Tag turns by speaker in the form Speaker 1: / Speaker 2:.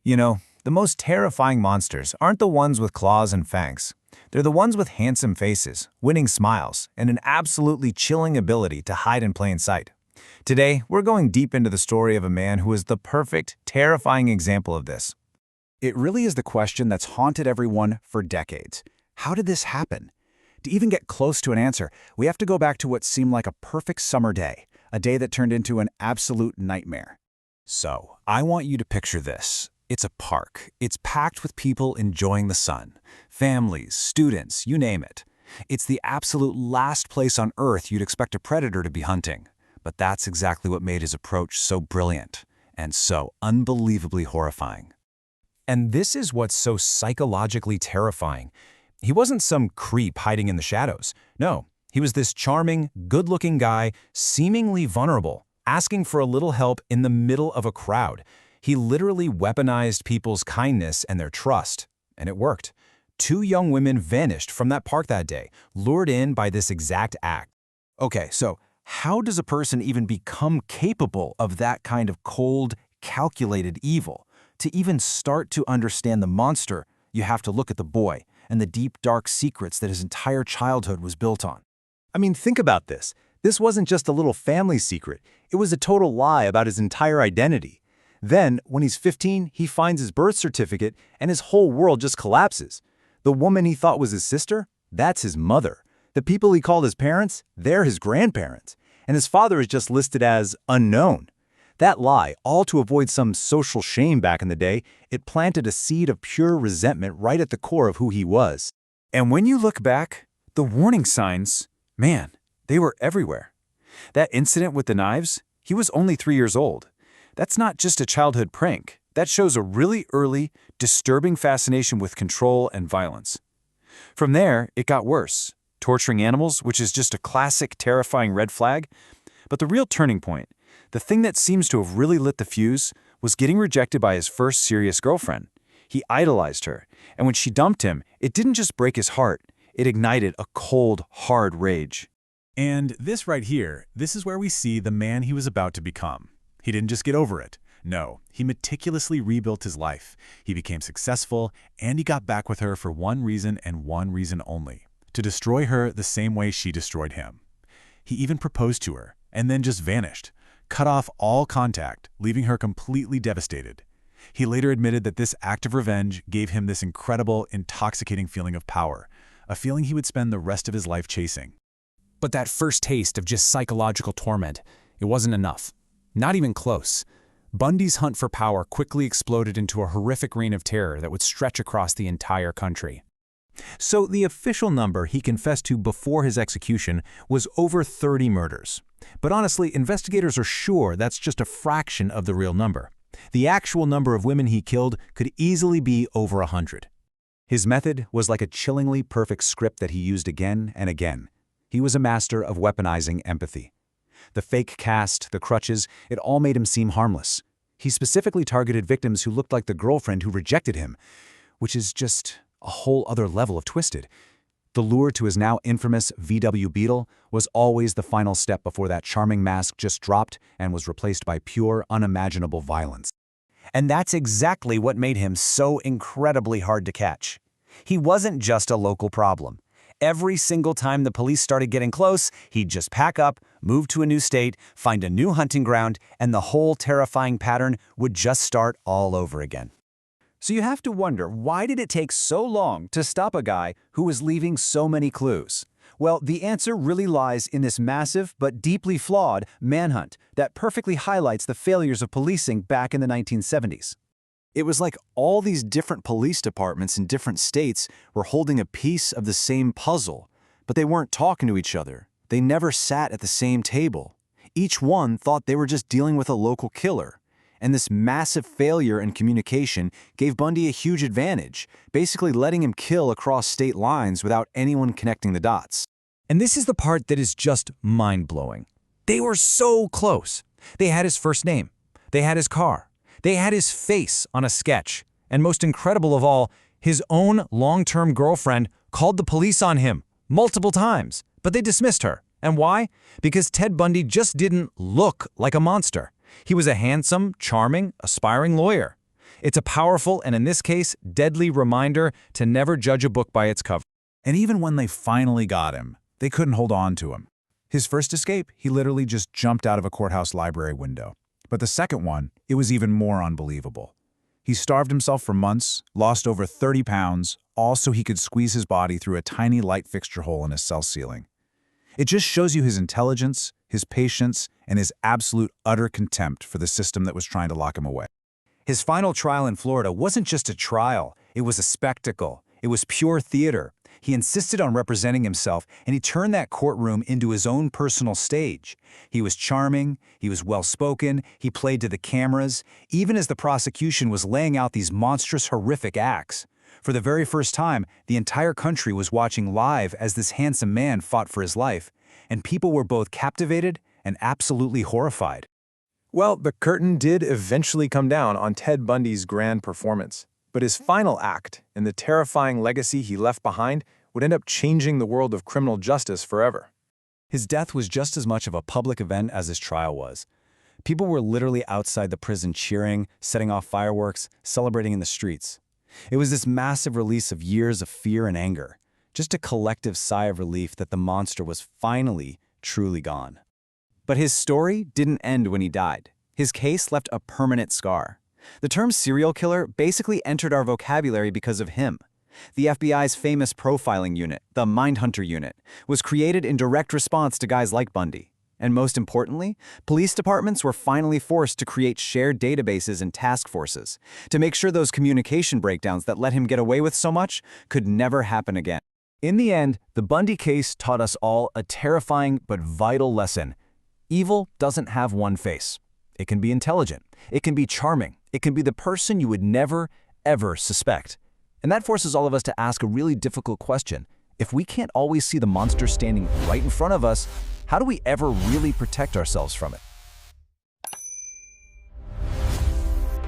Speaker 1: You know, the most terrifying monsters aren't the ones with claws and fangs. They're the ones with handsome faces, winning smiles, and an absolutely chilling ability to hide in plain sight. Today, we're going deep into the story of a man who is the perfect, terrifying example of this.
Speaker 2: It really is the question that's haunted everyone for decades. How did this happen? To even get close to an answer, we have to go back to what seemed like a perfect summer day, a day that turned into an absolute nightmare. So, I want you to picture this. It's a park. It's packed with people enjoying the sun. Families, students, you name it. It's the absolute last place on Earth you'd expect a predator to be hunting. But that's exactly what made his approach so brilliant and so unbelievably horrifying.
Speaker 3: And this is what's so psychologically terrifying. He wasn't some creep hiding in the shadows. No, he was this charming, good-looking guy, seemingly vulnerable, asking for a little help in the middle of a crowd. He literally weaponized people's kindness and their trust, and it worked. 2 young women vanished from that park that day, lured in by this exact act.
Speaker 2: Okay, so how does a person even become capable of that kind of cold, calculated evil? To even start to understand the monster, you have to look at the boy and the deep, dark secrets that his entire childhood was built on.
Speaker 4: I mean, think about this. This wasn't just a little family secret. It was a total lie about his entire identity. Then, when he's 15, he finds his birth certificate and his whole world just collapses. The woman he thought was his sister? That's his mother. The people he called his parents? They're his grandparents. And his father is just listed as unknown. That lie, all to avoid some social shame back in the day, it planted a seed of pure resentment right at the core of who he was.
Speaker 2: And when you look back, the warning signs, man, they were everywhere. That incident with the knives, he was only 3 years old. That's not just a childhood prank. That shows a really early, disturbing fascination with control and violence. From there, it got worse. Torturing animals, which is just a classic, terrifying red flag. But the real turning point, the thing that seems to have really lit the fuse, was getting rejected by his first serious girlfriend. He idolized her, and when she dumped him, it didn't just break his heart, it ignited a cold, hard rage.
Speaker 5: And this right here, this is where we see the man he was about to become. He didn't just get over it. No, he meticulously rebuilt his life. He became successful, and he got back with her for one reason and one reason only: to destroy her the same way she destroyed him. He even proposed to her, and then just vanished, cut off all contact, leaving her completely devastated. He later admitted that this act of revenge gave him this incredible, intoxicating feeling of power, a feeling he would spend the rest of his life chasing.
Speaker 3: But that first taste of just psychological torment, it wasn't enough. Not even close. Bundy's hunt for power quickly exploded into a horrific reign of terror that would stretch across the entire country.
Speaker 4: So the official number he confessed to before his execution was over 30 murders. But honestly, investigators are sure that's just a fraction of the real number. The actual number of women he killed could easily be over 100. His method was like a chillingly perfect script that he used again and again. He was a master of weaponizing empathy. The fake cast, the crutches, it all made him seem harmless. He specifically targeted victims who looked like the girlfriend who rejected him, which is just a whole other level of twisted. The lure to his now infamous VW Beetle was always the final step before that charming mask just dropped and was replaced by pure, unimaginable violence.
Speaker 1: And that's exactly what made him so incredibly hard to catch. He wasn't just a local problem. Every single time the police started getting close, he'd just pack up, move to a new state, find a new hunting ground, and the whole terrifying pattern would just start all over again. So you have to wonder, why did it take so long to stop a guy who was leaving so many clues? Well, the answer really lies in this massive but deeply flawed manhunt that perfectly highlights the failures of policing back in the 1970s. It was like all these different police departments in different states were holding a piece of the same puzzle, but they weren't talking to each other. They never sat at the same table. Each one thought they were just dealing with a local killer. And this massive failure in communication gave Bundy a huge advantage, basically letting him kill across state lines without anyone connecting the dots.
Speaker 3: And this is the part that is just mind-blowing. They were so close. They had his first name. They had his car. They had his face on a sketch. And most incredible of all, his own long-term girlfriend called the police on him multiple times, but they dismissed her. And why? Because Ted Bundy just didn't look like a monster. He was a handsome, charming, aspiring lawyer. It's a powerful and, in this case, deadly reminder to never judge a book by its cover.
Speaker 2: And even when they finally got him, they couldn't hold on to him. His first escape, he literally just jumped out of a courthouse library window. But the second one, it was even more unbelievable. He starved himself for months, lost over 30 pounds, all so he could squeeze his body through a tiny light fixture hole in his cell ceiling. It just shows you his intelligence, his patience, and his absolute utter contempt for the system that was trying to lock him away.
Speaker 1: His final trial in Florida wasn't just a trial, it was a spectacle. It was pure theater. He insisted on representing himself, and he turned that courtroom into his own personal stage. He was charming, he was well-spoken, he played to the cameras, even as the prosecution was laying out these monstrous, horrific acts. For the very first time, the entire country was watching live as this handsome man fought for his life, and people were both captivated and absolutely horrified.
Speaker 6: Well, the curtain did eventually come down on Ted Bundy's grand performance, but his final act and the terrifying legacy he left behind would end up changing the world of criminal justice forever.
Speaker 1: His death was just as much of a public event as his trial was. People were literally outside the prison cheering, setting off fireworks, celebrating in the streets. It was this massive release of years of fear and anger, just a collective sigh of relief that the monster was finally, truly gone. But his story didn't end when he died. His case left a permanent scar. The term serial killer basically entered our vocabulary because of him. The FBI's famous profiling unit, the Mindhunter Unit, was created in direct response to guys like Bundy. And most importantly, police departments were finally forced to create shared databases and task forces to make sure those communication breakdowns that let him get away with so much could never happen again. In the end, the Bundy case taught us all a terrifying but vital lesson. Evil doesn't have one face. It can be intelligent. It can be charming. It can be the person you would never, ever suspect. And that forces all of us to ask a really difficult question. If we can't always see the monster standing right in front of us, how do we ever really protect ourselves from it?